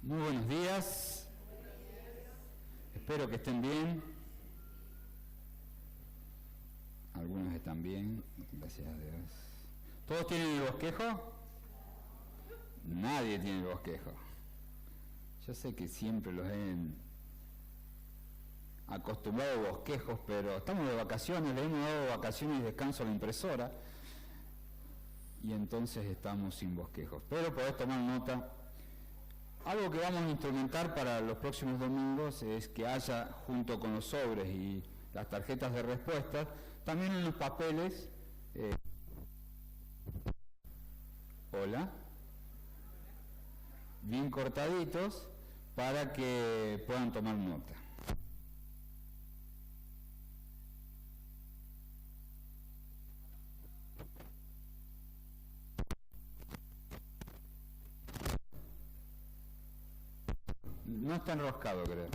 Muy buenos días. Espero que estén bien. Algunos están bien, gracias a Dios. ¿Todos tienen el bosquejo? Nadie tiene el bosquejo. Yo sé que siempre los he acostumbrado a bosquejos, pero estamos de vacaciones, le hemos dado vacaciones y descanso a la impresora y entonces estamos sin bosquejos. Pero podés tomar nota. Algo que vamos a instrumentar para los próximos domingos es que haya, junto con los sobres y las tarjetas de respuestas, también unos papeles. Hola. Bien cortaditos para que puedan tomar nota. No está enroscado, creo.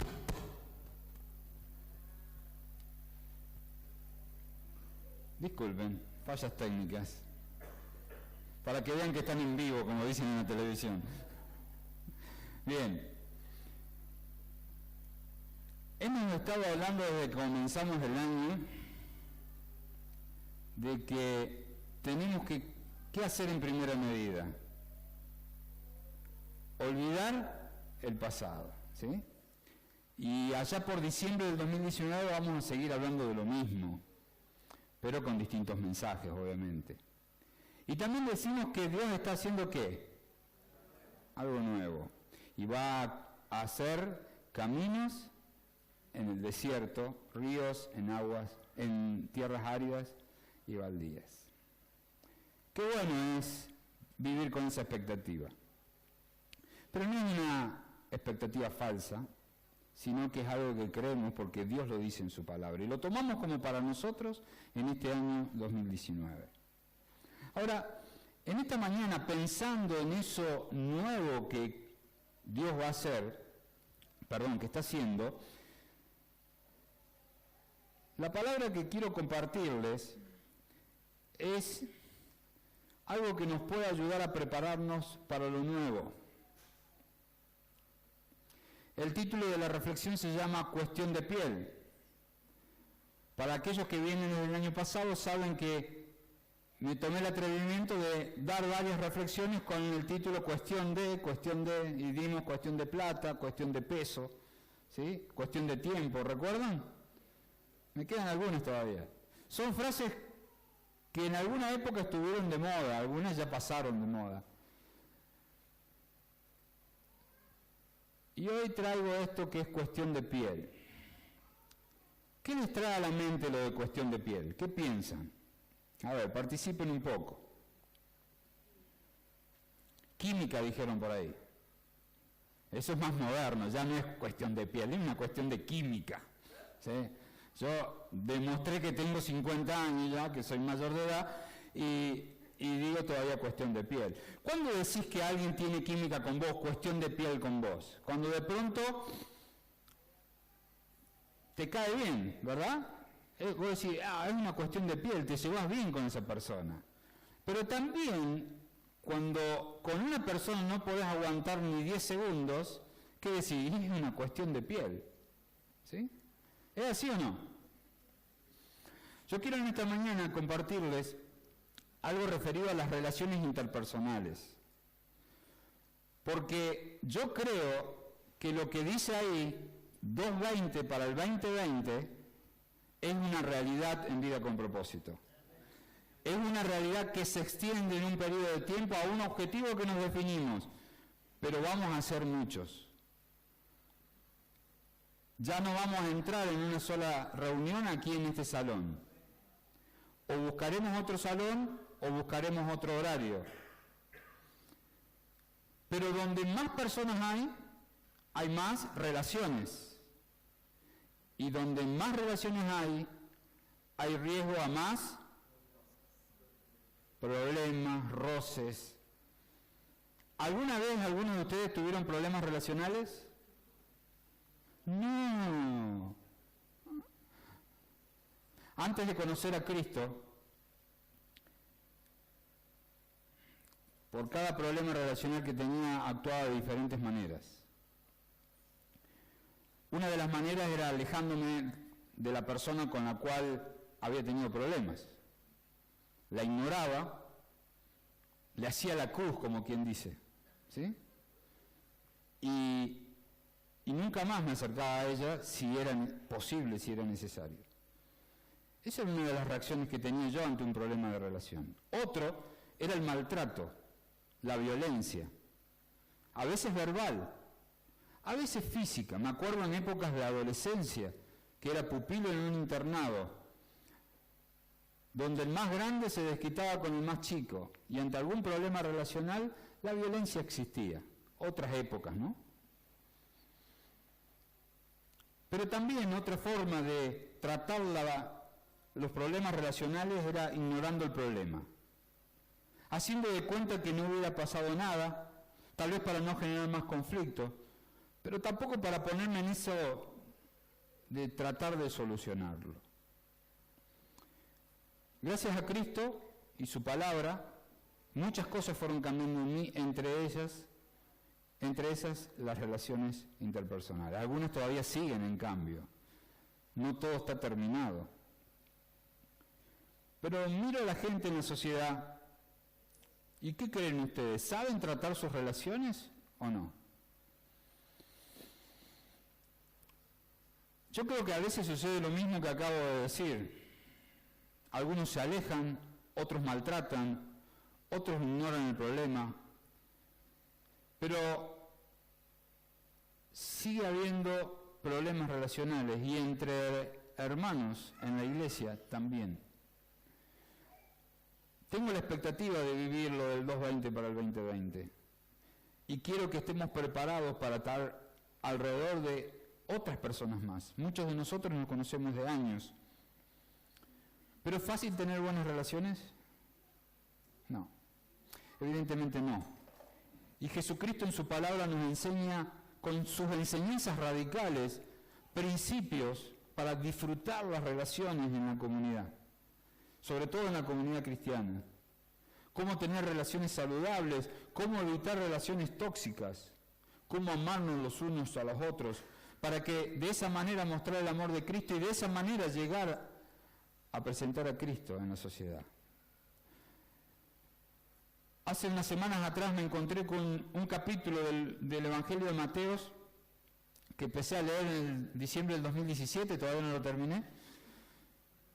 Disculpen, fallas técnicas. Para que vean que están en vivo, como dicen en la televisión. Bien. Hemos estado hablando desde que comenzamos el año de que tenemos ¿qué hacer en primera medida? Olvidar el pasado, ¿sí? Y allá por diciembre del 2019 vamos a seguir hablando de lo mismo, pero con distintos mensajes, obviamente. Y también decimos que Dios está haciendo ¿qué? Algo nuevo. Y va a hacer caminos en el desierto, ríos en aguas, en tierras áridas y baldías. Qué bueno es vivir con esa expectativa. Pero no es una expectativa falsa, sino que es algo que creemos porque Dios lo dice en su palabra. Y lo tomamos como para nosotros en este año 2019. Ahora, en esta mañana, pensando en eso nuevo que Dios va a hacer, que está haciendo, la palabra que quiero compartirles es algo que nos puede ayudar a prepararnos para lo nuevo. El título de la reflexión se llama Cuestión de piel. Para aquellos que vienen desde el año pasado saben que me tomé el atrevimiento de dar varias reflexiones con el título cuestión de, y dimos cuestión de plata, cuestión de peso, ¿sí? Cuestión de tiempo, ¿recuerdan? Me quedan algunas todavía. Son frases que en alguna época estuvieron de moda, algunas ya pasaron de moda. Y hoy traigo esto que es cuestión de piel. ¿Qué les trae a la mente lo de cuestión de piel? ¿Qué piensan? A ver, participen un poco. Química, dijeron por ahí. Eso es más moderno, ya no es cuestión de piel, es una cuestión de química. ¿Sí? Yo demostré que tengo 50 años ya, que soy mayor de edad, y digo todavía cuestión de piel. ¿Cuándo decís que alguien tiene química con vos, cuestión de piel con vos? Cuando de pronto te cae bien, ¿verdad? Vos decís, es una cuestión de piel, te llevas bien con esa persona. Pero también, cuando con una persona no podés aguantar ni 10 segundos, ¿qué decís? Es una cuestión de piel. ¿Sí? ¿Es así o no? Yo quiero en esta mañana compartirles algo referido a las relaciones interpersonales. Porque yo creo que lo que dice ahí, 2:20 para el 2020, es una realidad en vida con propósito. Es una realidad que se extiende en un periodo de tiempo a un objetivo que nos definimos, pero vamos a ser muchos. Ya no vamos a entrar en una sola reunión aquí en este salón. O buscaremos otro salón o buscaremos otro horario. Pero donde más personas hay más relaciones. Y donde más relaciones hay riesgo a más problemas, roces. ¿Alguna vez algunos de ustedes tuvieron problemas relacionales? No. Antes de conocer a Cristo, por cada problema relacional que tenía actuaba de diferentes maneras. Una de las maneras era alejándome de la persona con la cual había tenido problemas. La ignoraba, le hacía la cruz, como quien dice, ¿sí? Y nunca más me acercaba a ella si era posible, si era necesario. Esa era una de las reacciones que tenía yo ante un problema de relación. Otro era el maltrato, la violencia, a veces verbal, a veces física. Me acuerdo en épocas de adolescencia, que era pupilo en un internado, donde el más grande se desquitaba con el más chico, y ante algún problema relacional, la violencia existía. Otras épocas, ¿no? Pero también otra forma de tratar los problemas relacionales era ignorando el problema, haciendo de cuenta que no hubiera pasado nada, tal vez para no generar más conflicto, pero tampoco para ponerme en eso de tratar de solucionarlo. Gracias a Cristo y su palabra, muchas cosas fueron cambiando en mí, entre esas las relaciones interpersonales. Algunas todavía siguen en cambio, no todo está terminado. Pero miro a la gente en la sociedad, ¿y qué creen ustedes? ¿Saben tratar sus relaciones o no? Yo creo que a veces sucede lo mismo que acabo de decir. Algunos se alejan, otros maltratan, otros ignoran el problema, pero sigue habiendo problemas relacionales y entre hermanos en la iglesia también. Tengo la expectativa de vivir lo del 220 para el 2020 y quiero que estemos preparados para estar alrededor de otras personas más. Muchos de nosotros nos conocemos de años. ¿Pero es fácil tener buenas relaciones? No, evidentemente no. Y Jesucristo en su palabra nos enseña, con sus enseñanzas radicales, principios para disfrutar las relaciones en la comunidad, sobre todo en la comunidad cristiana. Cómo tener relaciones saludables, cómo evitar relaciones tóxicas, cómo amarnos los unos a los otros, para que de esa manera mostrar el amor de Cristo y de esa manera llegar a presentar a Cristo en la sociedad. Hace unas semanas atrás me encontré con un capítulo del Evangelio de Mateo que empecé a leer en diciembre del 2017, todavía no lo terminé,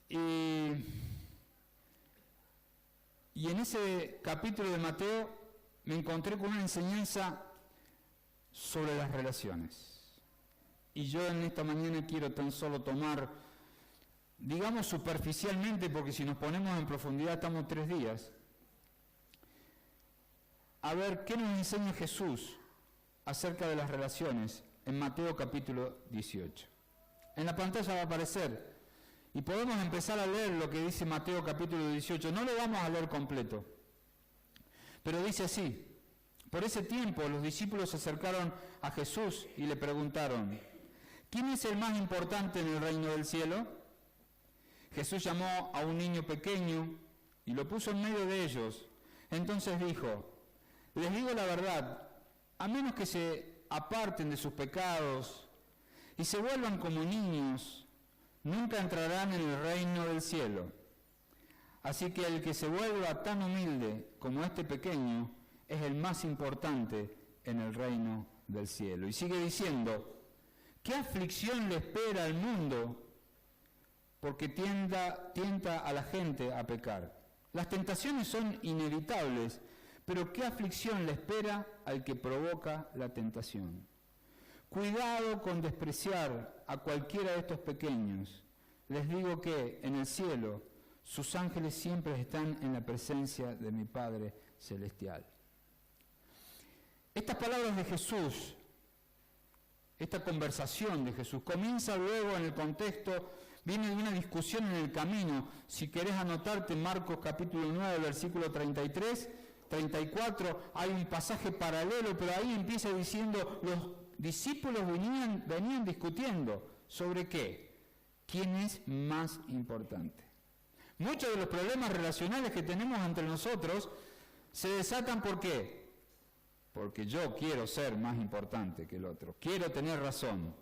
y en ese capítulo de Mateo me encontré con una enseñanza sobre las relaciones. Y yo en esta mañana quiero tan solo tomar, digamos superficialmente, porque si nos ponemos en profundidad estamos 3 días, a ver qué nos enseña Jesús acerca de las relaciones en Mateo capítulo 18. En la pantalla va a aparecer y podemos empezar a leer lo que dice Mateo capítulo 18. No lo vamos a leer completo, pero dice así: por ese tiempo los discípulos se acercaron a Jesús y le preguntaron: ¿quién es el más importante en el reino del cielo? Jesús llamó a un niño pequeño y lo puso en medio de ellos. Entonces dijo: les digo la verdad, a menos que se aparten de sus pecados y se vuelvan como niños, nunca entrarán en el reino del cielo. Así que el que se vuelva tan humilde como este pequeño es el más importante en el reino del cielo. Y sigue diciendo: ¿qué aflicción le espera al mundo? Porque tienta a la gente a pecar. Las tentaciones son inevitables, pero ¿qué aflicción le espera al que provoca la tentación? Cuidado con despreciar a cualquiera de estos pequeños. Les digo que en el cielo sus ángeles siempre están en la presencia de mi Padre Celestial. Estas palabras de Jesús, esta conversación de Jesús, comienza luego en el contexto, viene de una discusión en el camino. Si querés anotarte, Marcos capítulo 9, versículo 33, 34, hay un pasaje paralelo, pero ahí empieza diciendo, los discípulos venían discutiendo sobre qué, quién es más importante. Muchos de los problemas relacionales que tenemos entre nosotros se desatan ¿por qué? Porque yo quiero ser más importante que el otro, quiero tener razón.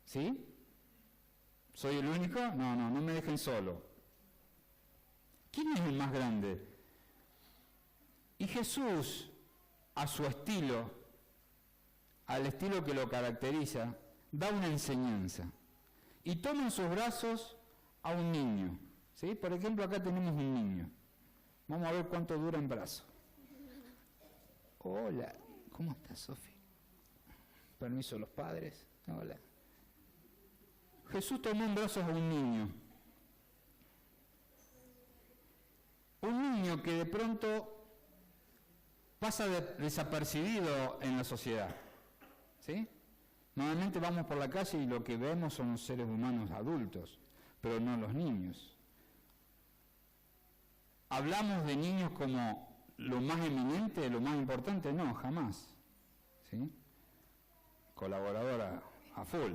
¿Sí? ¿Soy el único? No me dejen solo. ¿Quién es el más grande? Y Jesús, a su estilo, al estilo que lo caracteriza, da una enseñanza. Y toma en sus brazos a un niño. ¿Sí? Por ejemplo, acá tenemos un niño. Vamos a ver cuánto dura en brazo. Hola, ¿cómo estás, Sofi? Permiso, los padres. Hola. Jesús tomó en brazos a un niño. Un niño que de pronto pasa desapercibido en la sociedad. ¿Sí? Normalmente vamos por la calle y lo que vemos son los seres humanos adultos, pero no los niños. ¿Hablamos de niños como lo más eminente, lo más importante? No, jamás. ¿Sí? Colaboradora a full.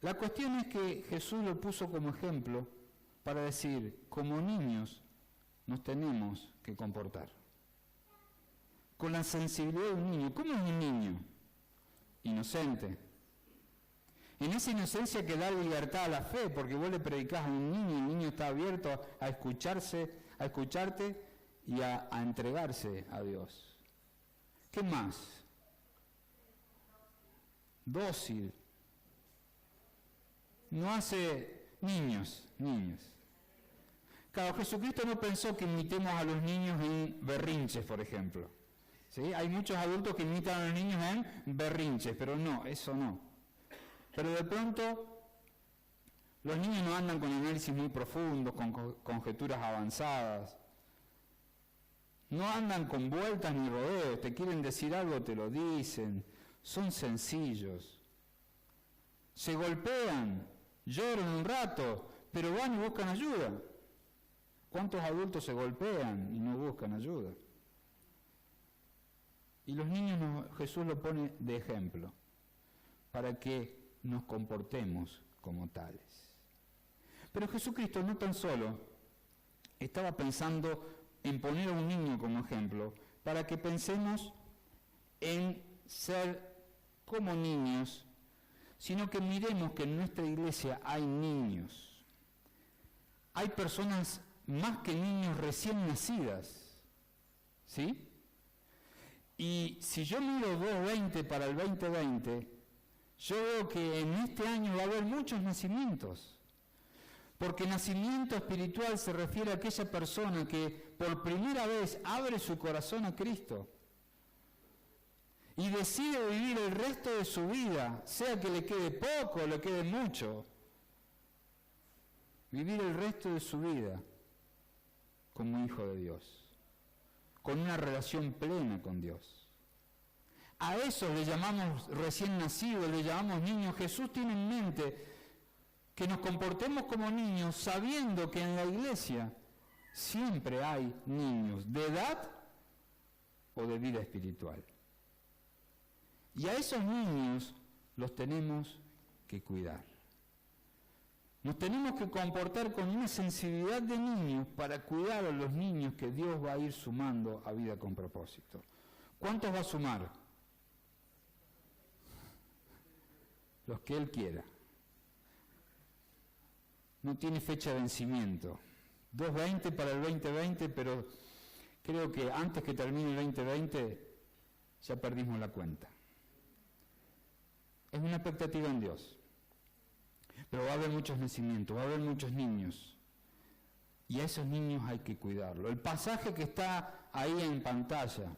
La cuestión es que Jesús lo puso como ejemplo para decir, como niños nos tenemos que comportar. Con la sensibilidad de un niño. ¿Cómo es un niño? Inocente. En esa inocencia que da libertad a la fe, porque vos le predicás a un niño y el niño está abierto a escucharte y a entregarse a Dios. ¿Qué más? Dócil. No hace niños. Claro, Jesucristo no pensó que imitemos a los niños en berrinches, por ejemplo. ¿Sí? Hay muchos adultos que imitan a los niños en berrinches, pero no, eso no. Pero de pronto, los niños no andan con análisis muy profundos, con conjeturas avanzadas. No andan con vueltas ni rodeos, te quieren decir algo, te lo dicen. Son sencillos. Se golpean, lloran un rato, pero van y buscan ayuda. ¿Cuántos adultos se golpean y no buscan ayuda? Y los niños Jesús lo pone de ejemplo, para que nos comportemos como tales. Pero Jesucristo no tan solo estaba pensando en poner a un niño como ejemplo, para que pensemos en ser como niños, sino que miremos que en nuestra iglesia hay niños. Hay personas más que niños recién nacidas, ¿sí? Y si yo miro 2.20 para el 2020, yo veo que en este año va a haber muchos nacimientos. Porque nacimiento espiritual se refiere a aquella persona que por primera vez abre su corazón a Cristo y decide vivir el resto de su vida, sea que le quede poco o le quede mucho, vivir el resto de su vida como hijo de Dios, con una relación plena con Dios. A eso le llamamos recién nacidos, le llamamos niños. Jesús tiene en mente que nos comportemos como niños, sabiendo que en la iglesia siempre hay niños de edad o de vida espiritual. Y a esos niños los tenemos que cuidar. Nos tenemos que comportar con una sensibilidad de niños para cuidar a los niños que Dios va a ir sumando a vida con propósito. ¿Cuántos va a sumar? Los que Él quiera. No tiene fecha de vencimiento. 2.20 para el 2020, pero creo que antes que termine el 2020 ya perdimos la cuenta. Es una expectativa en Dios. Pero va a haber muchos nacimientos, va a haber muchos niños. Y a esos niños hay que cuidarlo. El pasaje que está ahí en pantalla.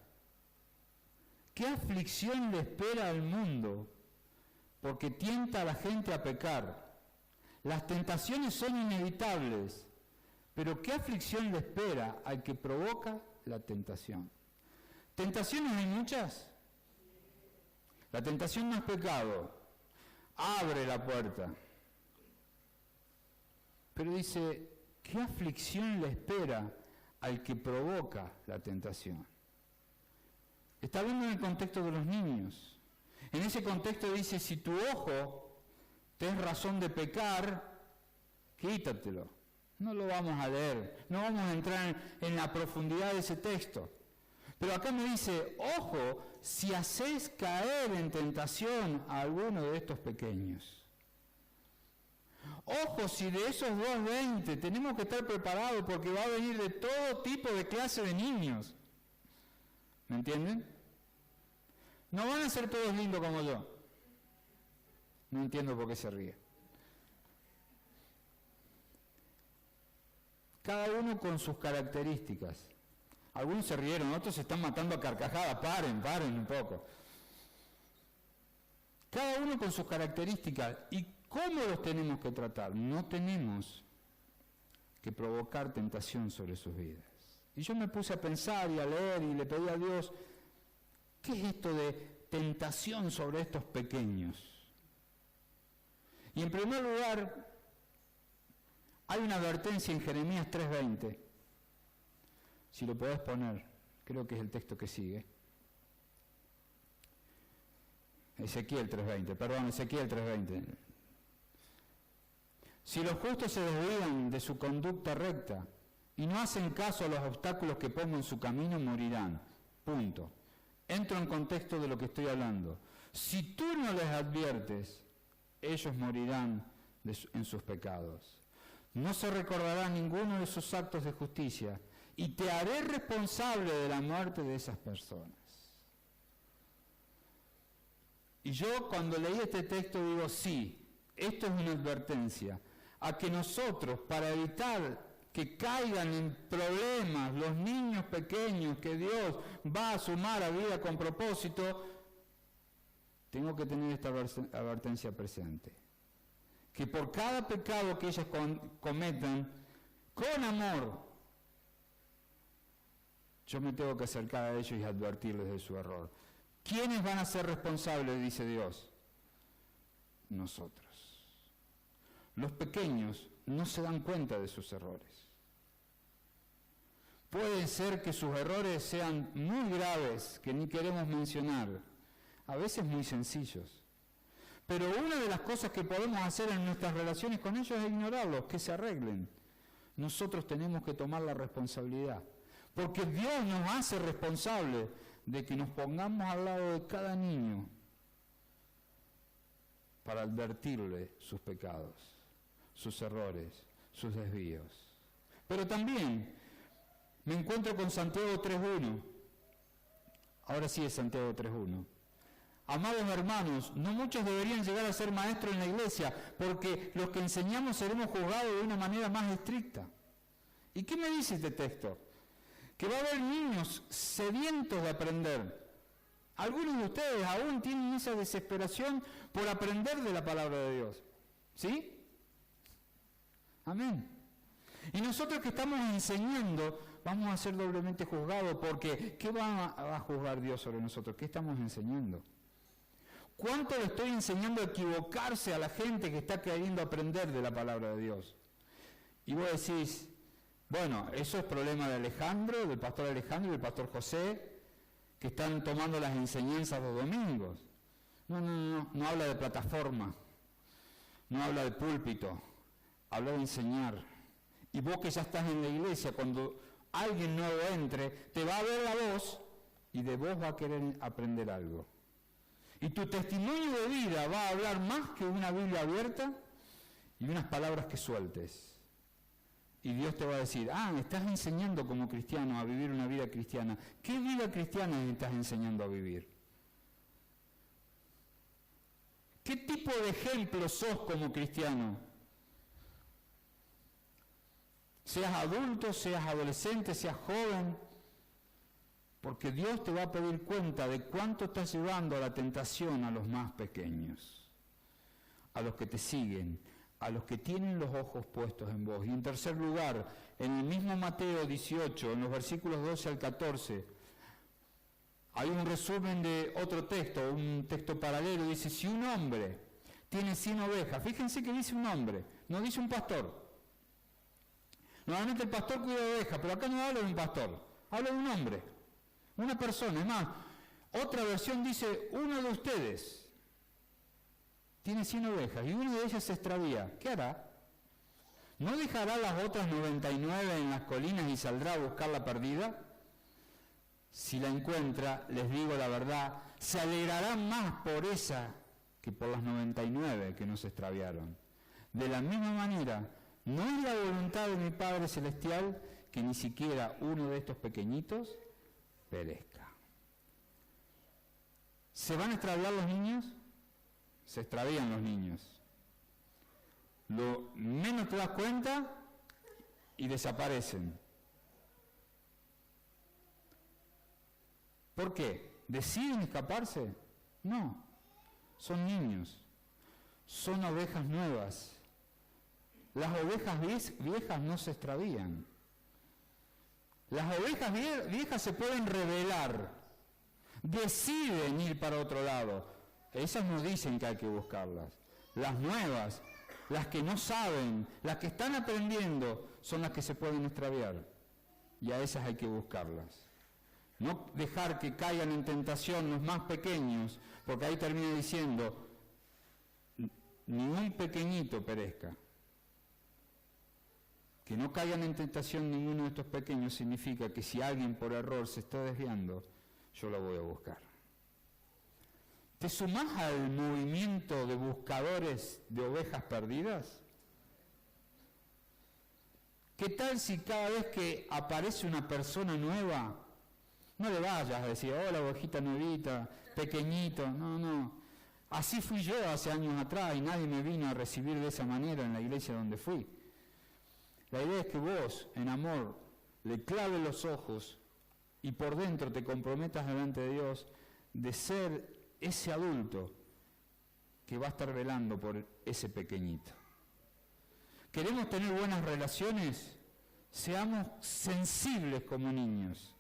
¿Qué aflicción le espera al mundo? Porque tienta a la gente a pecar. Las tentaciones son inevitables, pero ¿qué aflicción le espera al que provoca la tentación? ¿Tentaciones hay muchas? La tentación no es pecado, abre la puerta. Pero dice, ¿qué aflicción le espera al que provoca la tentación? Está hablando en el contexto de los niños. En ese contexto dice, si tu ojo te es razón de pecar, quítatelo. No lo vamos a leer, no vamos a entrar en la profundidad de ese texto. Pero acá me dice, ojo, si hacéis caer en tentación a alguno de estos pequeños. Ojo, si de esos 220 tenemos que estar preparados porque va a venir de todo tipo de clase de niños. ¿Me entienden? No van a ser todos lindos como yo. No entiendo por qué se ríe. Cada uno con sus características. Algunos se rieron, otros se están matando a carcajadas. Paren un poco. Cada uno con sus características. ¿Y cómo los tenemos que tratar? No tenemos que provocar tentación sobre sus vidas. Y yo me puse a pensar y a leer y le pedí a Dios, ¿qué es esto de tentación sobre estos pequeños? Y en primer lugar, hay una advertencia en Jeremías 3:20. Si lo podés poner, creo que es el texto que sigue. Ezequiel 3:20. Si los justos se desvían de su conducta recta y no hacen caso a los obstáculos que pongo en su camino, morirán. Punto. Entro en contexto de lo que estoy hablando. Si tú no les adviertes, ellos morirán en sus pecados. No se recordará ninguno de sus actos de justicia y te haré responsable de la muerte de esas personas. Y yo cuando leí este texto digo, sí, esto es una advertencia a que nosotros, para evitar que caigan en problemas los niños pequeños que Dios va a sumar a vida con propósito, tengo que tener esta advertencia presente. Que por cada pecado que ellos cometan, con amor, yo me tengo que acercar a ellos y advertirles de su error. ¿Quiénes van a ser responsables, dice Dios? Nosotros. Los pequeños no se dan cuenta de sus errores. Puede ser que sus errores sean muy graves, que ni queremos mencionar, a veces muy sencillos. Pero una de las cosas que podemos hacer en nuestras relaciones con ellos es ignorarlos, que se arreglen. Nosotros tenemos que tomar la responsabilidad, porque Dios nos hace responsables de que nos pongamos al lado de cada niño para advertirle sus pecados, sus errores, sus desvíos. Pero también me encuentro con Santiago 3:1. Ahora sí es Santiago 3:1. Amados hermanos, no muchos deberían llegar a ser maestros en la iglesia, porque los que enseñamos seremos juzgados de una manera más estricta. ¿Y qué me dice este texto? Que va a haber niños sedientos de aprender. Algunos de ustedes aún tienen esa desesperación por aprender de la palabra de Dios. ¿Sí? Amén. Y nosotros que estamos enseñando, vamos a ser doblemente juzgados, porque ¿qué va a juzgar Dios sobre nosotros? ¿Qué estamos enseñando? ¿Cuánto le estoy enseñando a equivocarse a la gente que está queriendo aprender de la palabra de Dios? Y vos decís, bueno, eso es problema de Alejandro, del pastor Alejandro y del pastor José, que están tomando las enseñanzas los domingos. No habla de plataforma, no habla de púlpito, habla de enseñar. Y vos que ya estás en la iglesia, cuando alguien nuevo entre, te va a ver la voz y de vos va a querer aprender algo. Y tu testimonio de vida va a hablar más que una Biblia abierta y unas palabras que sueltes. Y Dios te va a decir, estás enseñando como cristiano a vivir una vida cristiana. ¿Qué vida cristiana estás enseñando a vivir? ¿Qué tipo de ejemplo sos como cristiano? Seas adulto, seas adolescente, seas joven, porque Dios te va a pedir cuenta de cuánto estás llevando a la tentación a los más pequeños, a los que te siguen, a los que tienen los ojos puestos en vos. Y en tercer lugar, en el mismo Mateo 18, en los versículos 12 al 14, hay un resumen de otro texto, un texto paralelo. Dice, si un hombre tiene 100 ovejas, fíjense que dice un hombre, no dice un pastor. Normalmente el pastor cuida de ovejas, pero acá no habla de un pastor, habla de un hombre, una persona. Es más, otra versión dice, uno de ustedes tiene 100 ovejas y una de ellas se extravía. ¿Qué hará? ¿No dejará las otras 99 en las colinas y saldrá a buscar la perdida? Si la encuentra, les digo la verdad, se alegrará más por esa que por las 99 que no se extraviaron. De la misma manera, no es la voluntad de mi Padre Celestial que ni siquiera uno de estos pequeñitos perezca. ¿Se van a extraviar los niños? Se extravían los niños. Lo menos te das cuenta y desaparecen. ¿Por qué? ¿Deciden escaparse? No. Son niños. Son ovejas nuevas. Las ovejas viejas no se extravían. Las ovejas viejas se pueden rebelar. Deciden ir para otro lado. Esas no dicen que hay que buscarlas. Las nuevas, las que no saben, las que están aprendiendo, son las que se pueden extraviar. Y a esas hay que buscarlas. No dejar que caigan en tentación los más pequeños, porque ahí termina diciendo, ni un pequeñito perezca. Que no caigan en tentación ninguno de estos pequeños significa que si alguien por error se está desviando, yo lo voy a buscar. ¿Te sumás al movimiento de buscadores de ovejas perdidas? ¿Qué tal si cada vez que aparece una persona nueva, no le vayas a decir, hola ovejita nuevita, pequeñito? No. Así fui yo hace años atrás y nadie me vino a recibir de esa manera en la iglesia donde fui. La idea es que vos, en amor, le claves los ojos y por dentro te comprometas delante de Dios de ser ese adulto que va a estar velando por ese pequeñito. ¿Queremos tener buenas relaciones? Seamos sensibles como niños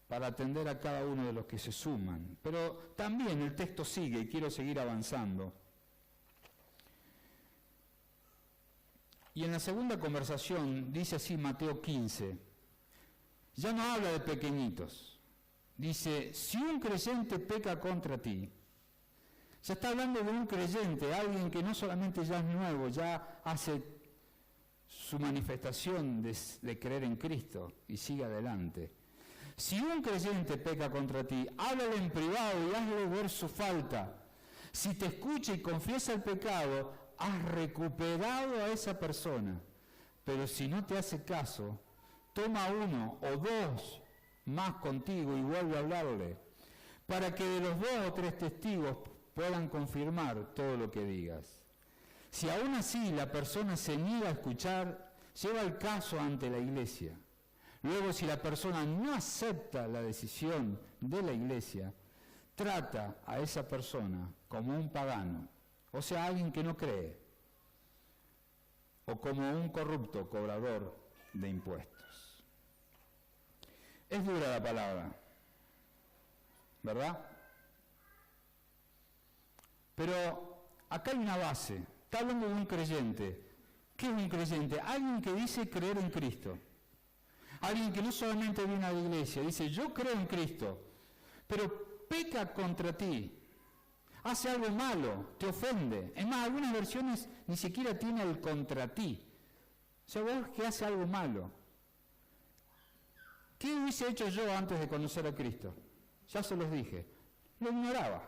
para atender a cada uno de los que se suman. Pero también el texto sigue y quiero seguir avanzando. Y en la segunda conversación dice así Mateo 15, ya no habla de pequeñitos, dice, si un creyente peca contra ti, ya está hablando de un creyente, alguien que no solamente ya es nuevo, ya hace su manifestación de creer en Cristo y sigue adelante. Si un creyente peca contra ti, háblale en privado y hazle ver su falta. Si te escucha y confiesa el pecado, has recuperado a esa persona. Pero si no te hace caso, toma uno o dos más contigo y vuelve a hablarle, para que de los 2 o 3 testigos puedan confirmar todo lo que digas. Si aún así la persona se niega a escuchar, lleva el caso ante la iglesia. Luego, si la persona no acepta la decisión de la iglesia, trata a esa persona como un pagano, o sea, alguien que no cree, o como un corrupto cobrador de impuestos. Es dura la palabra, ¿verdad? Pero acá hay una base. Está hablando de un creyente. ¿Qué es un creyente? Alguien que dice creer en Cristo. Alguien que no solamente viene a la iglesia, dice yo creo en Cristo, pero peca contra ti. Hace algo malo, te ofende. Es más, algunas versiones ni siquiera tiene el contra ti. O sea, vos que hace algo malo. ¿Qué hubiese hecho yo antes de conocer a Cristo? Ya se los dije. Lo ignoraba.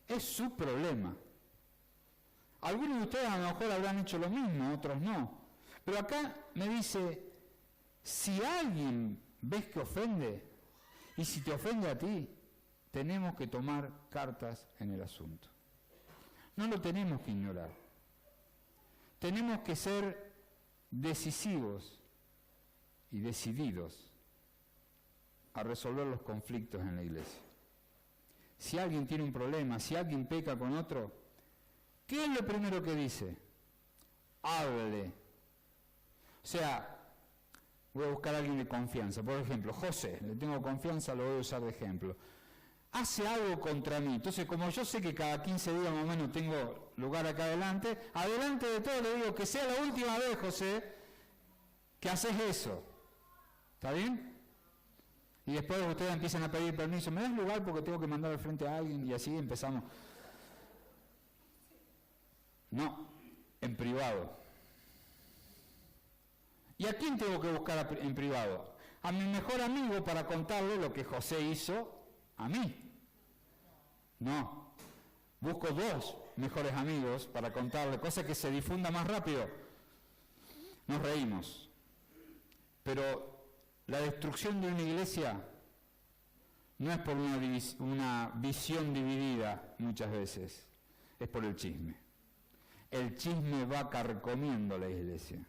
Es su problema. Algunos de ustedes a lo mejor habrán hecho lo mismo, otros no. Pero acá me dice, si alguien ves que ofende, y si te ofende a ti, tenemos que tomar cartas en el asunto. No lo tenemos que ignorar. Tenemos que ser decisivos y decididos a resolver los conflictos en la iglesia. Si alguien tiene un problema, si alguien peca con otro, ¿qué es lo primero que dice? Hable. O sea, voy a buscar a alguien de confianza. Por ejemplo, José, le tengo confianza, lo voy a usar de ejemplo. Hace algo contra mí. Entonces, como yo sé que cada 15 días más o menos tengo lugar acá adelante de todo le digo que sea la última vez, José, que haces eso. ¿Está bien? Y después ustedes empiezan a pedir permiso. ¿Me das lugar porque tengo que mandar al frente a alguien? Y así empezamos. No, en privado. ¿Y a quién tengo que buscar en privado? a mi mejor amigo para contarle lo que José hizo a mí. No. Busco 2 mejores amigos para contarle, cosa que se difunda más rápido. Nos reímos. Pero la destrucción de una iglesia no es por una visión dividida muchas veces, es por el chisme. El chisme va carcomiendo la iglesia.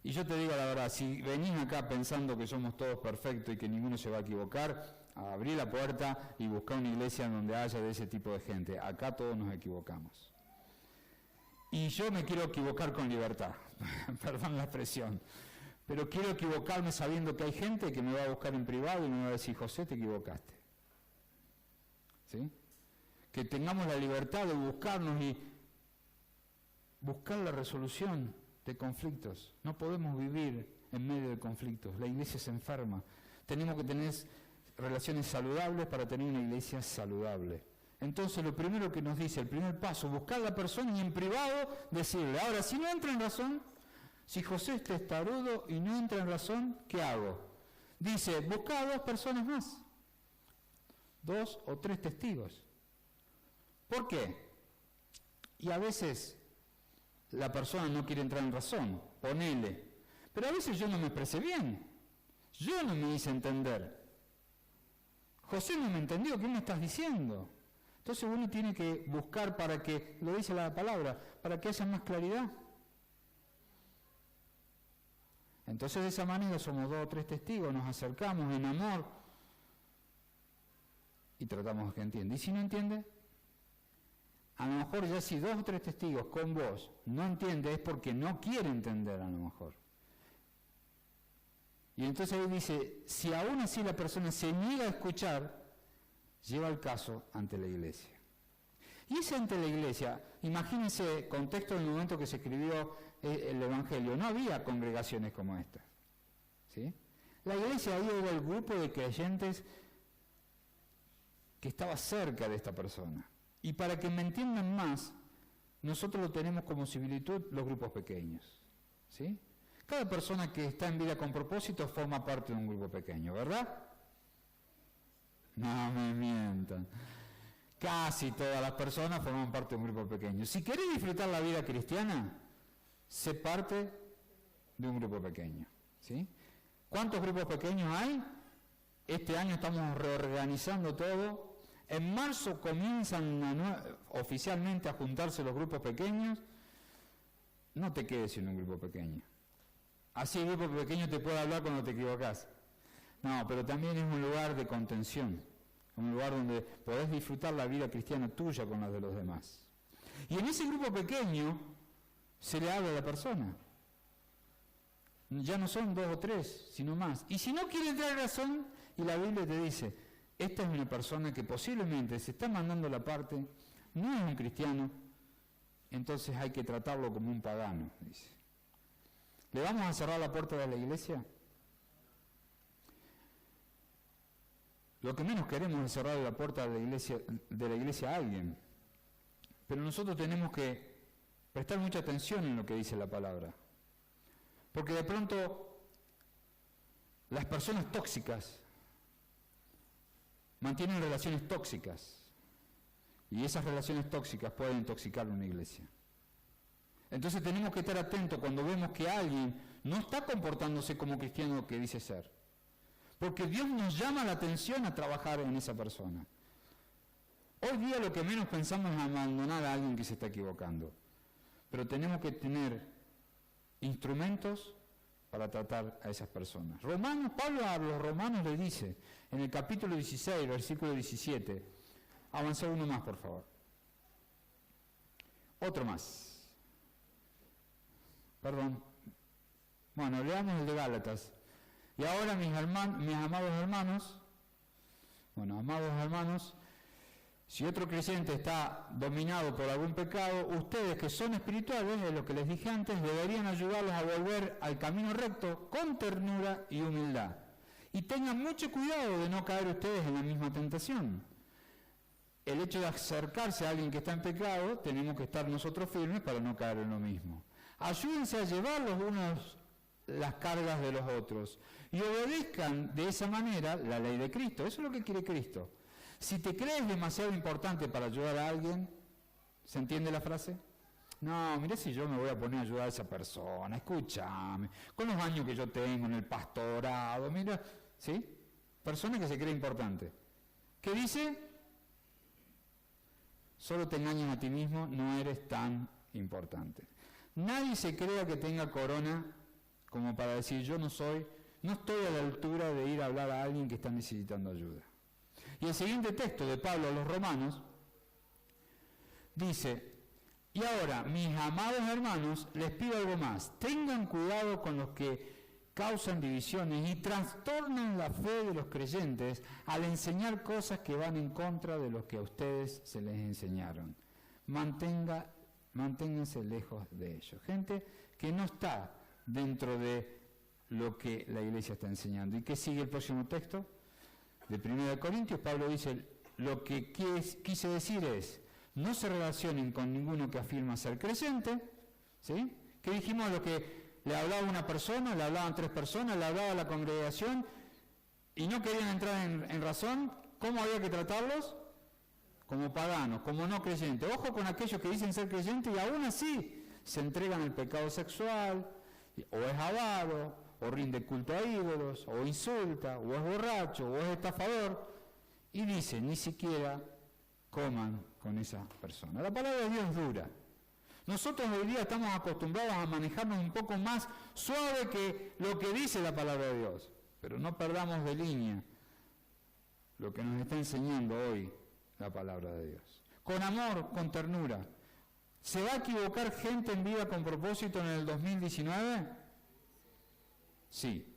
Y yo te digo la verdad, si venís acá pensando que somos todos perfectos y que ninguno se va a equivocar, abrí la puerta y buscá una iglesia donde haya de ese tipo de gente. Acá todos nos equivocamos. Y yo me quiero equivocar con libertad, perdón la expresión, pero quiero equivocarme sabiendo que hay gente que me va a buscar en privado y me va a decir, José, te equivocaste. ¿Sí? Que tengamos la libertad de buscarnos y buscar la resolución de conflictos. No podemos vivir en medio de conflictos. La iglesia se enferma. Tenemos que tener relaciones saludables para tener una iglesia saludable. Entonces lo primero que nos dice, el primer paso, buscar a la persona y en privado decirle. Ahora, si no entra en razón, si José es testarudo y no entra en razón, ¿qué hago? Dice, busca a 2 personas más. 2 o 3 testigos. ¿Por qué? Y a veces la persona no quiere entrar en razón, ponele. Pero a veces yo no me expresé bien. Yo no me hice entender. José no me entendió, ¿qué me estás diciendo? Entonces uno tiene que buscar para que, lo dice la palabra, para que haya más claridad. Entonces de esa manera somos 2 o 3 testigos, nos acercamos en amor y tratamos de que entienda. ¿Y si no entiende? A lo mejor ya si 2 o 3 testigos con vos no entiende es porque no quiere entender a lo mejor. Y entonces ahí dice, si aún así la persona se niega a escuchar, lleva el caso ante la iglesia. Y ese ante la iglesia, imagínense, contexto del momento que se escribió el Evangelio, no había congregaciones como estas. ¿Sí? La iglesia ahí era el grupo de creyentes que estaba cerca de esta persona. Y para que me entiendan más, nosotros lo tenemos como similitud los grupos pequeños. ¿Sí? Cada persona que está en vida con propósito forma parte de un grupo pequeño, ¿verdad? No me mientan. Casi todas las personas forman parte de un grupo pequeño. Si querés disfrutar la vida cristiana, sé parte de un grupo pequeño. ¿Sí? ¿Cuántos grupos pequeños hay? Este año estamos reorganizando todo. En marzo comienzan oficialmente a juntarse los grupos pequeños. No te quedes en un grupo pequeño. Así el grupo pequeño te puede hablar cuando te equivocas. No, pero también es un lugar de contención, un lugar donde podés disfrutar la vida cristiana tuya con la de los demás. Y en ese grupo pequeño se le habla a la persona. Ya no son 2 o 3, sino más. Y si no quiere entrar en razón, y la Biblia te dice, esta es una persona que posiblemente se está mandando la parte, no es un cristiano, entonces hay que tratarlo como un pagano, dice. ¿Le vamos a cerrar la puerta de la iglesia? Lo que menos queremos es cerrar la puerta de la iglesia a alguien. Pero nosotros tenemos que prestar mucha atención en lo que dice la palabra. Porque de pronto las personas tóxicas mantienen relaciones tóxicas. Y esas relaciones tóxicas pueden intoxicar una iglesia. Entonces tenemos que estar atentos cuando vemos que alguien no está comportándose como cristiano que dice ser. Porque Dios nos llama la atención a trabajar en esa persona. Hoy día lo que menos pensamos es abandonar a alguien que se está equivocando. Pero tenemos que tener instrumentos para tratar a esas personas. Pablo a los romanos le dice, en el capítulo 16, versículo 17, avanza uno más, por favor. Otro más. Perdón. Bueno, leamos el de Gálatas. Y ahora mis amados hermanos, si otro creyente está dominado por algún pecado, ustedes que son espirituales, de lo que les dije antes, deberían ayudarlos a volver al camino recto con ternura y humildad. Y tengan mucho cuidado de no caer ustedes en la misma tentación. El hecho de acercarse a alguien que está en pecado, tenemos que estar nosotros firmes para no caer en lo mismo. Ayúdense a llevar las cargas de los otros y obedezcan de esa manera la ley de Cristo. Eso es lo que quiere Cristo. Si te crees demasiado importante para ayudar a alguien, ¿se entiende la frase? No, mira si yo me voy a poner a ayudar a esa persona, escúchame, con los años que yo tengo en el pastorado, mira, ¿sí? Persona que se cree importante. ¿Qué dice? Solo te engañas a ti mismo, no eres tan importante. Nadie se crea que tenga corona como para decir yo no estoy a la altura de ir a hablar a alguien que está necesitando ayuda. Y el siguiente texto de Pablo a los Romanos dice: y ahora, mis amados hermanos, les pido algo más. Tengan cuidado con los que causan divisiones y trastornan la fe de los creyentes al enseñar cosas que van en contra de lo que a ustedes se les enseñaron. Manténganse lejos de ellos. Gente que no está dentro de lo que la iglesia está enseñando. ¿Y qué sigue el próximo texto? De 1 Corintios, Pablo dice, lo que quise decir es, no se relacionen con ninguno que afirma ser creyente, ¿sí? ¿Qué dijimos? Lo que le hablaba una persona, le hablaban 3 personas, le hablaba a la congregación y no querían entrar en razón. ¿Cómo había que tratarlos? Como paganos, como no creyentes. Ojo con aquellos que dicen ser creyentes y aún así se entregan al pecado sexual, o es avaro, o rinde culto a ídolos, o insulta, o es borracho, o es estafador, y dice, ni siquiera coman con esa persona. La palabra de Dios es dura. Nosotros hoy día estamos acostumbrados a manejarnos un poco más suave que lo que dice la palabra de Dios, pero no perdamos de línea lo que nos está enseñando hoy la palabra de Dios. Con amor, con ternura. ¿Se va a equivocar gente en Vida con Propósito en el 2019? Sí,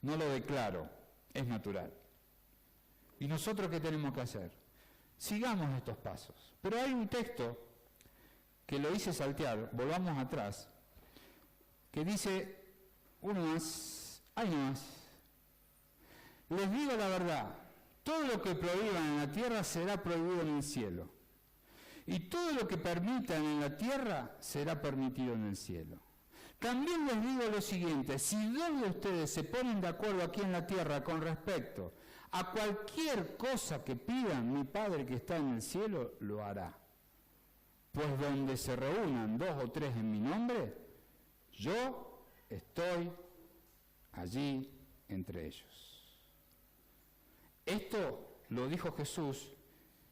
no lo declaro, es natural. ¿Y nosotros qué tenemos que hacer? Sigamos estos pasos. Pero hay un texto que lo hice saltear, volvamos atrás, que dice, hay más. Les digo la verdad, todo lo que prohíban en la tierra será prohibido en el cielo. Y todo lo que permitan en la tierra será permitido en el cielo. También les digo lo siguiente, si 2 de ustedes se ponen de acuerdo aquí en la tierra con respecto a cualquier cosa que pidan, mi Padre que está en el cielo lo hará. Pues donde se reúnan 2 o 3 en mi nombre, yo estoy allí entre ellos. Esto lo dijo Jesús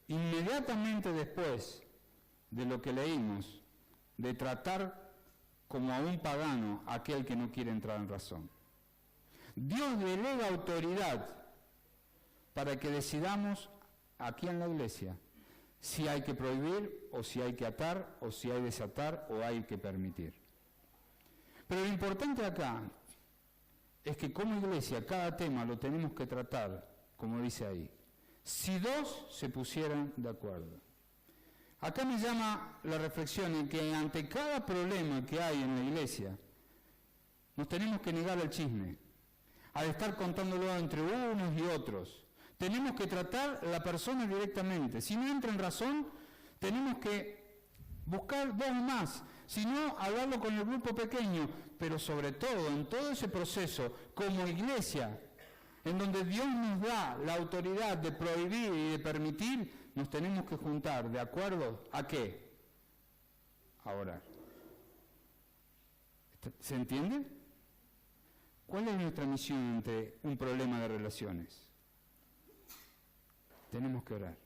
inmediatamente después de lo que leímos, de tratar como a un pagano a aquel que no quiere entrar en razón. Dios delega autoridad para que decidamos aquí en la iglesia si hay que prohibir o si hay que atar o si hay que desatar o hay que permitir. Pero lo importante acá es que como iglesia cada tema lo tenemos que tratar, como dice ahí, si 2 se pusieran de acuerdo. Acá me llama la reflexión en que ante cada problema que hay en la iglesia, nos tenemos que negar al chisme, al estar contándolo entre unos y otros. Tenemos que tratar a la persona directamente. Si no entra en razón, tenemos que buscar 2 más. Si no, hablarlo con el grupo pequeño. Pero sobre todo, en todo ese proceso, como iglesia, en donde Dios nos da la autoridad de prohibir y de permitir, nos tenemos que juntar, ¿de acuerdo? ¿A qué? A orar. ¿Se entiende? ¿Cuál es nuestra misión ante un problema de relaciones? Tenemos que orar.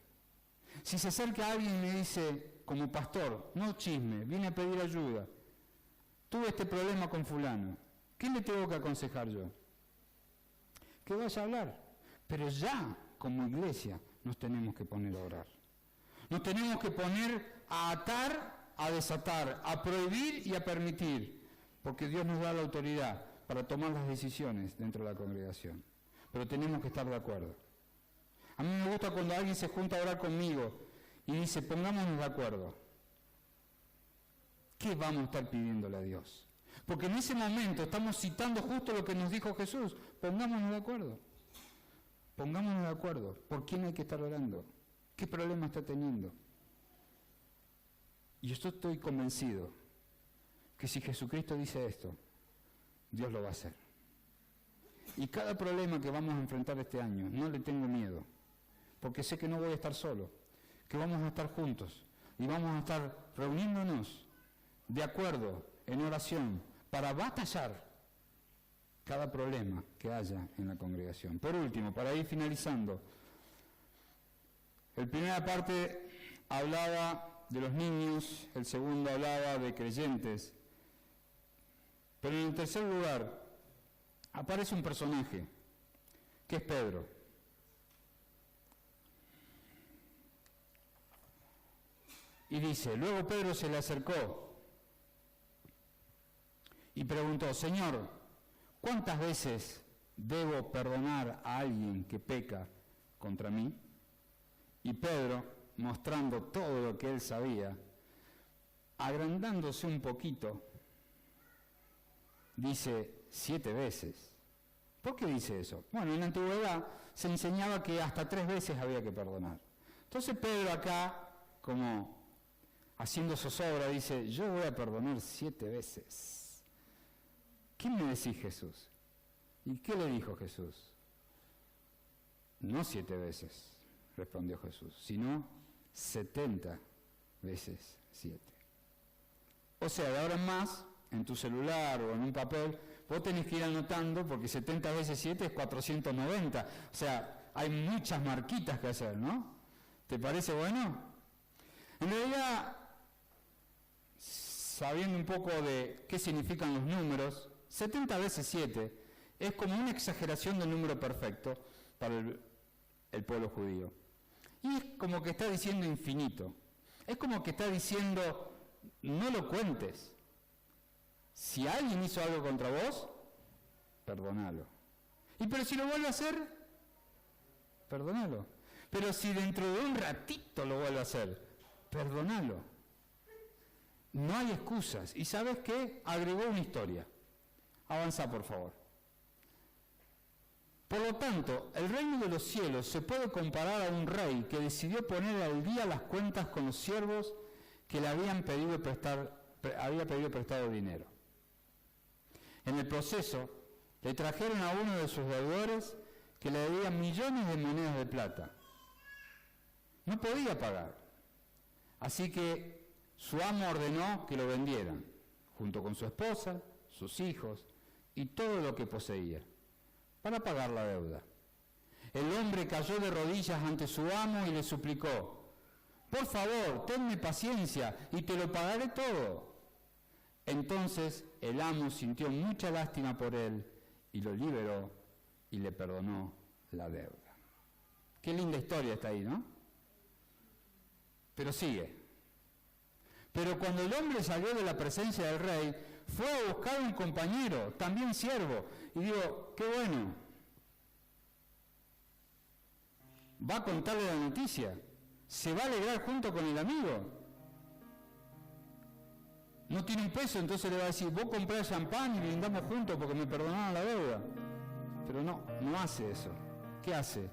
Si se acerca alguien y me dice, como pastor, no chisme, vine a pedir ayuda, tuve este problema con fulano, ¿qué le tengo que aconsejar yo? Que vaya a hablar. Pero ya, como iglesia, nos tenemos que poner a orar. Nos tenemos que poner a atar, a desatar, a prohibir y a permitir, porque Dios nos da la autoridad para tomar las decisiones dentro de la congregación. Pero tenemos que estar de acuerdo. A mí me gusta cuando alguien se junta a orar conmigo y dice, pongámonos de acuerdo. ¿Qué vamos a estar pidiéndole a Dios? Porque en ese momento estamos citando justo lo que nos dijo Jesús. Pongámonos de acuerdo. Pongámonos de acuerdo. ¿Por quién hay que estar orando? ¿Qué problema está teniendo? Y yo estoy convencido que si Jesucristo dice esto, Dios lo va a hacer. Y cada problema que vamos a enfrentar este año, no le tengo miedo, porque sé que no voy a estar solo, que vamos a estar juntos y vamos a estar reuniéndonos de acuerdo en oración para batallar cada problema que haya en la congregación. Por último, para ir finalizando, la primera parte hablaba de los niños, el segundo hablaba de creyentes, pero en el tercer lugar aparece un personaje, que es Pedro. Y dice, luego Pedro se le acercó y preguntó, Señor, ¿cuántas veces debo perdonar a alguien que peca contra mí? Y Pedro, mostrando todo lo que él sabía, agrandándose un poquito, dice 7 veces. ¿Por qué dice eso? Bueno, en la antigüedad se enseñaba que hasta 3 veces había que perdonar. Entonces Pedro acá, como haciendo zozobra, dice, yo voy a perdonar 7 veces. ¿Qué me decís, Jesús? ¿Y qué le dijo Jesús? No 7 veces, respondió Jesús, sino 70 veces 7. O sea, de ahora en más, en tu celular o en un papel, vos tenés que ir anotando, porque 70 veces 7 es 490. O sea, hay muchas marquitas que hacer, ¿no? ¿Te parece bueno? En realidad, sabiendo un poco de qué significan los números, 70 veces 7 es como una exageración del número perfecto para el pueblo judío. Y es como que está diciendo infinito. Es como que está diciendo, no lo cuentes. Si alguien hizo algo contra vos, perdonalo. Y pero si lo vuelve a hacer, perdonalo. Pero si dentro de un ratito lo vuelve a hacer, perdonalo. No hay excusas. ¿Y sabes qué? Agregó una historia. Avanza, por favor. Por lo tanto, el reino de los cielos se puede comparar a un rey que decidió poner al día las cuentas con los siervos que le había pedido prestado dinero. En el proceso, le trajeron a uno de sus deudores que le debía millones de monedas de plata. No podía pagar. Así que su amo ordenó que lo vendieran, junto con su esposa, sus hijos y todo lo que poseía, para pagar la deuda. El hombre cayó de rodillas ante su amo y le suplicó, por favor, tenme paciencia y te lo pagaré todo. Entonces el amo sintió mucha lástima por él y lo liberó y le perdonó la deuda. Qué linda historia está ahí, ¿no? Pero sigue. Pero cuando el hombre salió de la presencia del rey, fue a buscar un compañero, también siervo, y digo, qué bueno. Va a contarle la noticia, se va a alegrar junto con el amigo. No tiene un peso, entonces le va a decir, vos comprá champán y brindamos juntos porque me perdonaron la deuda. Pero no hace eso. ¿Qué hace?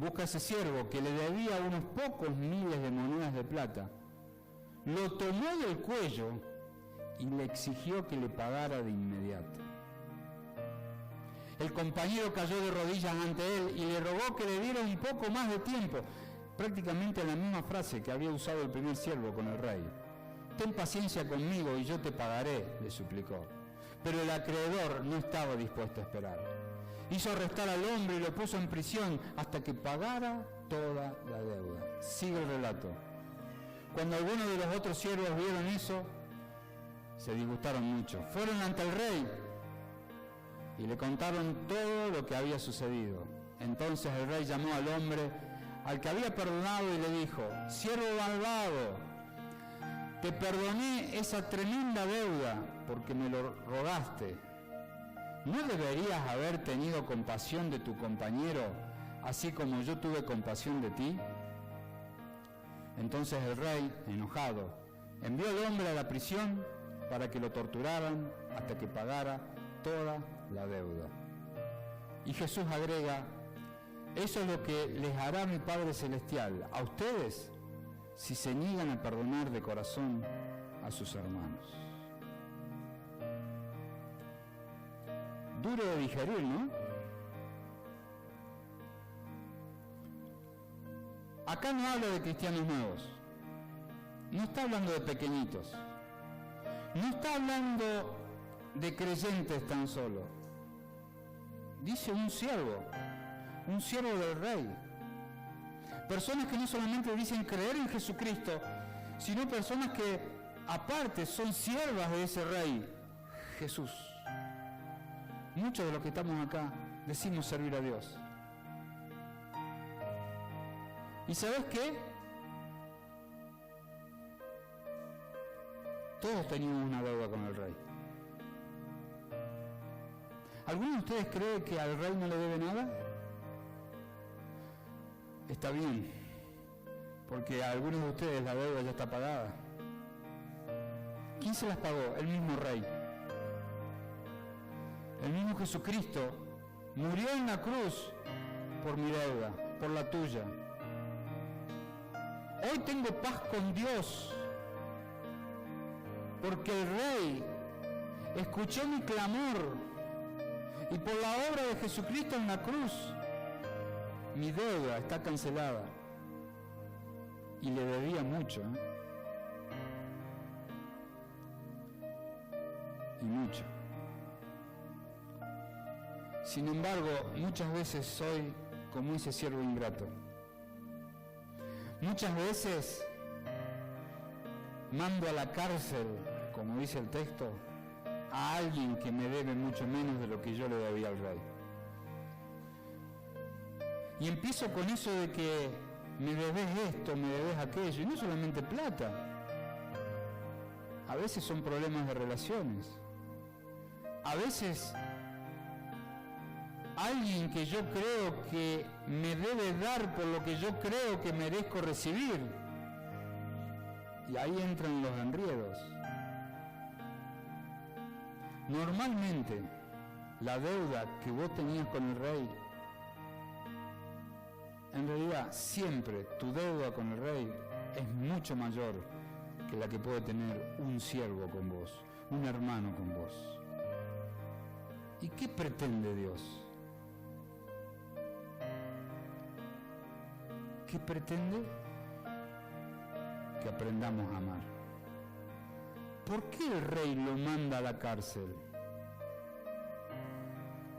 Busca a ese siervo que le debía unos pocos miles de monedas de plata. Lo tomó del cuello y le exigió que le pagara de inmediato. El compañero cayó de rodillas ante él y le rogó que le diera un poco más de tiempo. Prácticamente la misma frase que había usado el primer siervo con el rey. Ten paciencia conmigo y yo te pagaré, le suplicó. Pero el acreedor no estaba dispuesto a esperar. Hizo arrestar al hombre y lo puso en prisión hasta que pagara toda la deuda. Sigue el relato. Cuando algunos de los otros siervos vieron eso, se disgustaron mucho. Fueron ante el rey y le contaron todo lo que había sucedido. Entonces el rey llamó al hombre al que había perdonado y le dijo, siervo malvado, te perdoné esa tremenda deuda porque me lo rogaste. ¿No deberías haber tenido compasión de tu compañero, así como yo tuve compasión de ti? Entonces el rey, enojado, envió al hombre a la prisión para que lo torturaran hasta que pagara toda la deuda. Y Jesús agrega, eso es lo que les hará mi Padre Celestial a ustedes si se niegan a perdonar de corazón a sus hermanos. Duro de digerir, ¿no? Acá no habla de cristianos nuevos. No está hablando de pequeñitos. No está hablando de creyentes tan solo. Dice un siervo del Rey. Personas que no solamente dicen creer en Jesucristo, sino personas que aparte son siervas de ese Rey, Jesús. Muchos de los que estamos acá decimos servir a Dios. ¿Y sabes qué? Todos teníamos una deuda con el Rey. ¿Alguno de ustedes cree que al Rey no le debe nada? Está bien, porque a algunos de ustedes la deuda ya está pagada. ¿Quién se las pagó? El mismo Rey. El mismo Jesucristo murió en la cruz por mi deuda, por la tuya. Hoy tengo paz con Dios, porque el Rey escuchó mi clamor y por la obra de Jesucristo en la cruz, mi deuda está cancelada. Y le debía mucho, y mucho. Sin embargo, muchas veces soy como ese siervo ingrato. Muchas veces mando a la cárcel, como dice el texto, a alguien que me debe mucho menos de lo que yo le debía al Rey. Y empiezo con eso de que me debes esto, me debes aquello, y no solamente plata. A veces son problemas de relaciones. A veces alguien que yo creo que me debe dar por lo que yo creo que merezco recibir. Y ahí entran los enredos. Normalmente, la deuda que vos tenías con el Rey, en realidad siempre tu deuda con el Rey es mucho mayor que la que puede tener un siervo con vos, un hermano con vos. ¿Y qué pretende Dios? ¿Qué pretende? Que aprendamos a amar. ¿Por qué el Rey lo manda a la cárcel?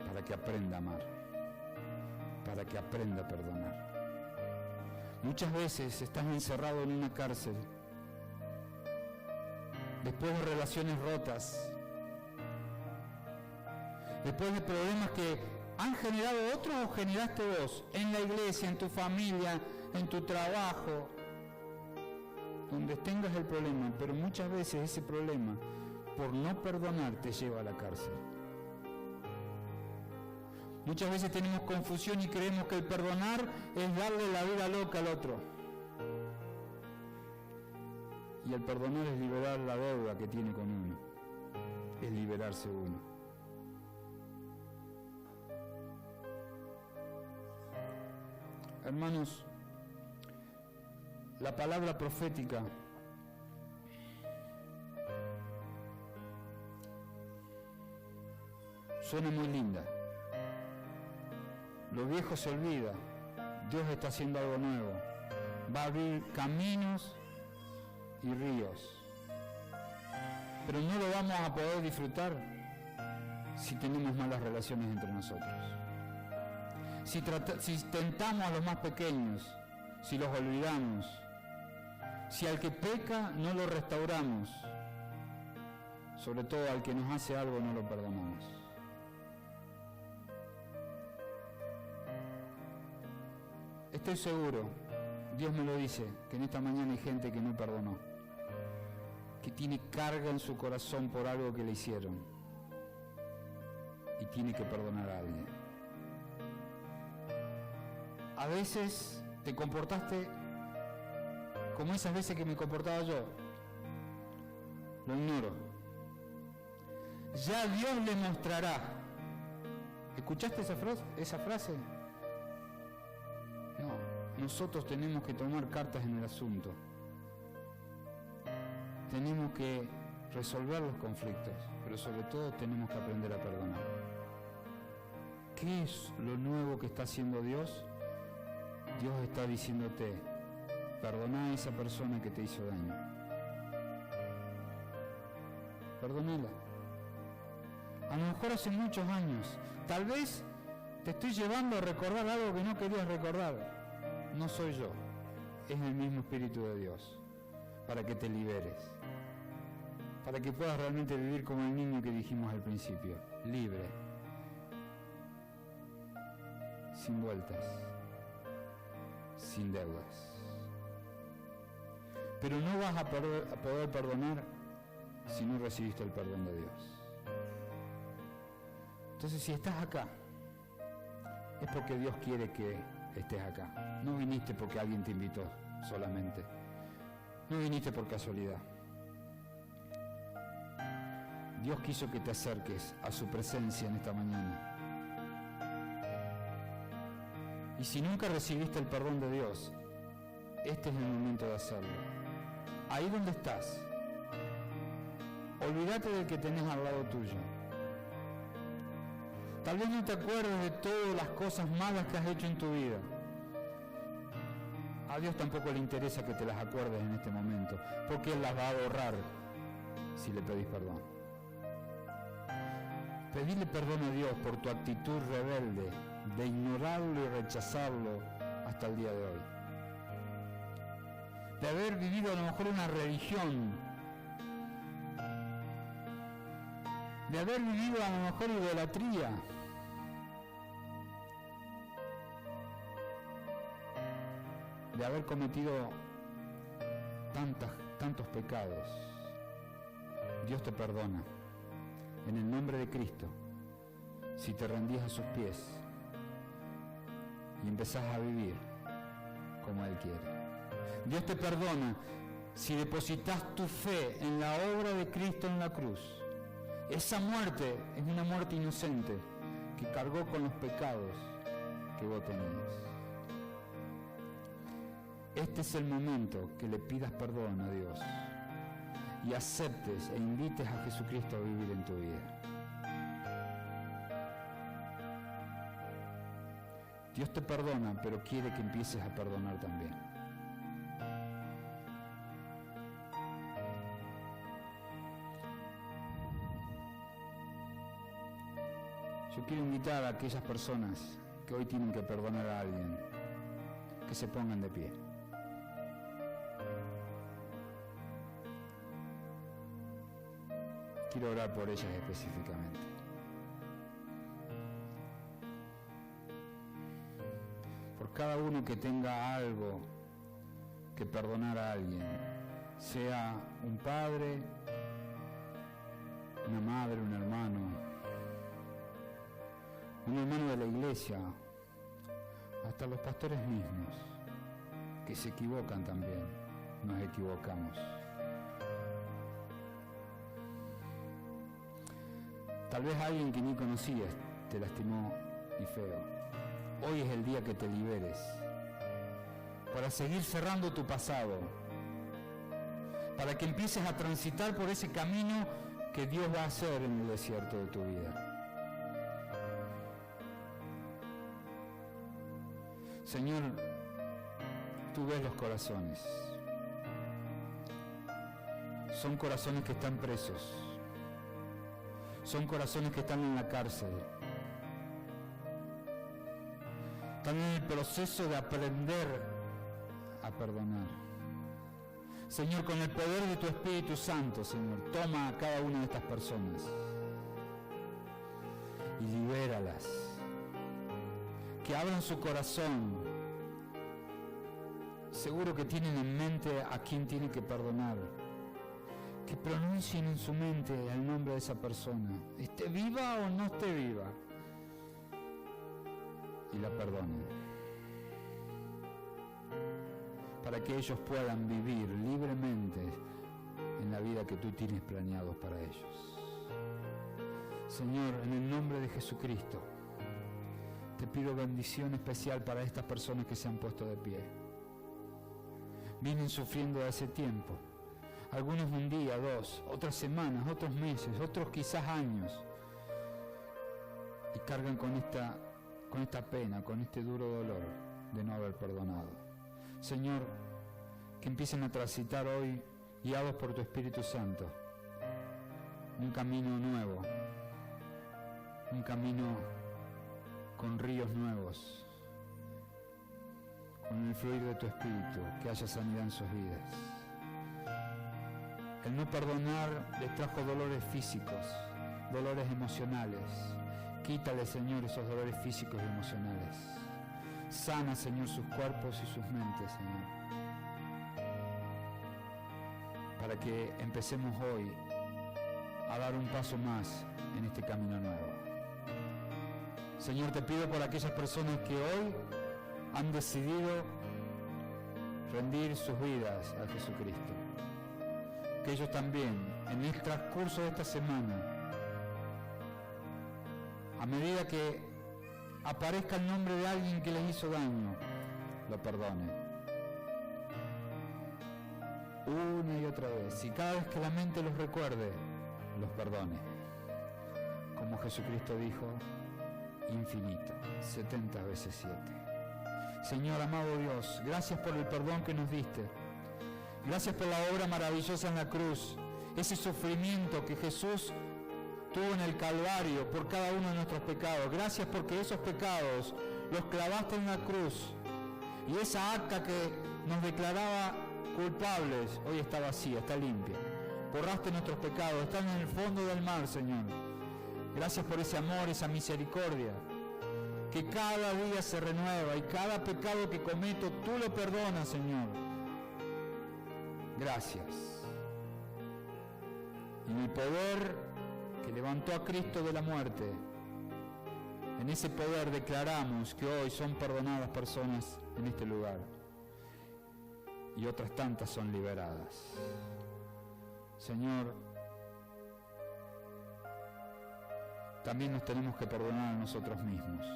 Para que aprenda a amar, para que aprenda a perdonar. Muchas veces estás encerrado en una cárcel, después de relaciones rotas, después de problemas que han generado otros o generaste vos, en la iglesia, en tu familia, en tu trabajo, donde tengas el problema, pero muchas veces ese problema, por no perdonar, te lleva a la cárcel. Muchas veces tenemos confusión y creemos que el perdonar es darle la vida loca al otro. Y el perdonar es liberar la deuda que tiene con uno, es liberarse uno. Hermanos, la palabra profética suena muy linda. Lo viejo se olvida. Dios está haciendo algo nuevo. Va a abrir caminos y ríos. Pero no lo vamos a poder disfrutar si tenemos malas relaciones entre nosotros. Si tentamos a los más pequeños, si los olvidamos, si al que peca no lo restauramos, sobre todo al que nos hace algo no lo perdonamos. Estoy seguro, Dios me lo dice, que en esta mañana hay gente que no perdonó, que tiene carga en su corazón por algo que le hicieron y tiene que perdonar a alguien. A veces te comportaste como esas veces que me comportaba yo. Lo ignoro. Ya Dios le mostrará. ¿Escuchaste esa frase? No, nosotros tenemos que tomar cartas en el asunto. Tenemos que resolver los conflictos, pero sobre todo tenemos que aprender a perdonar. ¿qué es lo nuevo que está haciendo Dios? Dios está diciéndote, perdona a esa persona que te hizo daño. Perdónala. A lo mejor hace muchos años. Tal vez te estoy llevando a recordar algo que no querías recordar. No soy yo. Es el mismo Espíritu de Dios. Para que te liberes. Para que puedas realmente vivir como el niño que dijimos al principio. Libre. Sin vueltas. Sin deudas. Pero no vas a poder perdonar si no recibiste el perdón de Dios. Entonces, si estás acá, es porque Dios quiere que estés acá. No viniste porque alguien te invitó solamente. No viniste por casualidad. Dios quiso que te acerques a su presencia en esta mañana. Y si nunca recibiste el perdón de Dios, este es el momento de hacerlo. Ahí donde estás, olvídate del que tenés al lado tuyo. Tal vez no te acuerdes de todas las cosas malas que has hecho en tu vida. A Dios tampoco le interesa que te las acuerdes en este momento, porque Él las va a borrar si le pedís perdón. Pedile perdón a Dios por tu actitud rebelde de ignorarlo y rechazarlo hasta el día de hoy. De haber vivido a lo mejor una religión, de haber vivido a lo mejor idolatría, de haber cometido tantos pecados. Dios te perdona en el nombre de Cristo si te rendís a sus pies y empezás a vivir como Él quiere. Dios te perdona si depositas tu fe en la obra de Cristo en la cruz. Esa muerte es una muerte inocente que cargó con los pecados que vos tenías. Este es el momento que le pidas perdón a Dios y aceptes e invites a Jesucristo a vivir en tu vida. Dios te perdona, pero quiere que empieces a perdonar también. Yo quiero invitar a aquellas personas que hoy tienen que perdonar a alguien, que se pongan de pie. Quiero orar por ellas específicamente. Por cada uno que tenga algo que perdonar a alguien, sea un padre, una madre, un hermano de la iglesia, hasta los pastores mismos, que se equivocan también, nos equivocamos. Tal vez alguien que ni conocías te lastimó y feo. Hoy es el día que te liberes para seguir cerrando tu pasado, para que empieces a transitar por ese camino que Dios va a hacer en el desierto de tu vida. Señor, tú ves los corazones. Son corazones que están presos. Son corazones que están en la cárcel. Están en el proceso de aprender a perdonar. Señor, con el poder de tu Espíritu Santo, Señor, toma a cada una de estas personas y libéralas. Que abran su corazón. Seguro que tienen en mente a quién tienen que perdonar. Que pronuncien en su mente el nombre de esa persona, esté viva o no esté viva, y la perdonen, para que ellos puedan vivir libremente en la vida que tú tienes planeado para ellos. Señor, en el nombre de Jesucristo, te pido bendición especial para estas personas que se han puesto de pie. Vienen sufriendo de hace tiempo. Algunos un día, dos, otras semanas, otros meses, otros quizás años. Y cargan con esta con esta pena, con este duro dolor de no haber perdonado. Señor, que empiecen a transitar hoy, guiados por tu Espíritu Santo, un camino nuevo, un camino con ríos nuevos, con el fluir de tu Espíritu, que haya sanidad en sus vidas. El no perdonar les trajo dolores físicos, dolores emocionales. Quítale, Señor, esos dolores físicos y emocionales. Sana, Señor, sus cuerpos y sus mentes, Señor. Para que empecemos hoy a dar un paso más en este camino nuevo. Señor, te pido por aquellas personas que hoy han decidido rendir sus vidas a Jesucristo. Que ellos también, en el transcurso de esta semana, a medida que aparezca el nombre de alguien que les hizo daño, lo perdone. Una y otra vez, y cada vez que la mente los recuerde, los perdone. Como Jesucristo dijo, infinito, 70 veces 7. Señor, amado Dios, gracias por el perdón que nos diste. Gracias por la obra maravillosa en la cruz, ese sufrimiento que Jesús tuvo en el Calvario por cada uno de nuestros pecados. Gracias porque esos pecados los clavaste en la cruz y esa acta que nos declaraba culpables hoy está vacía, está limpia. Borraste nuestros pecados, están en el fondo del mar, Señor. Gracias por ese amor, esa misericordia que cada día se renueva y cada pecado que cometo tú lo perdonas, Señor. Gracias. Y en el poder que levantó a Cristo de la muerte, en ese poder declaramos que hoy son perdonadas personas en este lugar y otras tantas son liberadas. Señor, también nos tenemos que perdonar a nosotros mismos,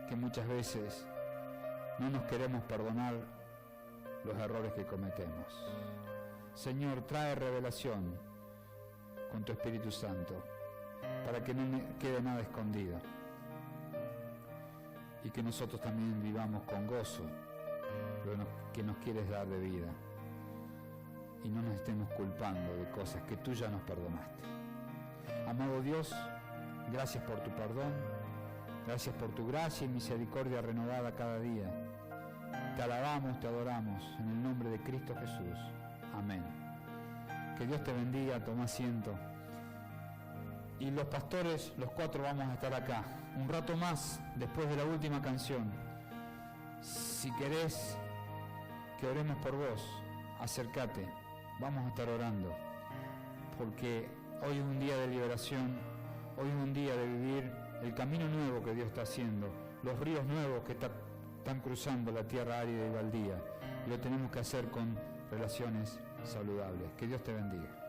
que muchas veces no nos queremos perdonar los errores que cometemos. Señor, trae revelación con tu Espíritu Santo para que no quede nada escondido y que nosotros también vivamos con gozo lo que nos quieres dar de vida y no nos estemos culpando de cosas que tú ya nos perdonaste. Amado Dios, gracias por tu perdón, gracias por tu gracia y misericordia renovada cada día. Te alabamos, te adoramos, en el nombre de Cristo Jesús. Amén. Que Dios te bendiga, toma asiento. Y los pastores, los 4 vamos a estar acá, un rato más después de la última canción. Si querés que oremos por vos, acércate, vamos a estar orando, porque hoy es un día de liberación, hoy es un día de vivir el camino nuevo que Dios está haciendo, los ríos nuevos que están cruzando la tierra árida y baldía, y lo tenemos que hacer con relaciones saludables. Que Dios te bendiga.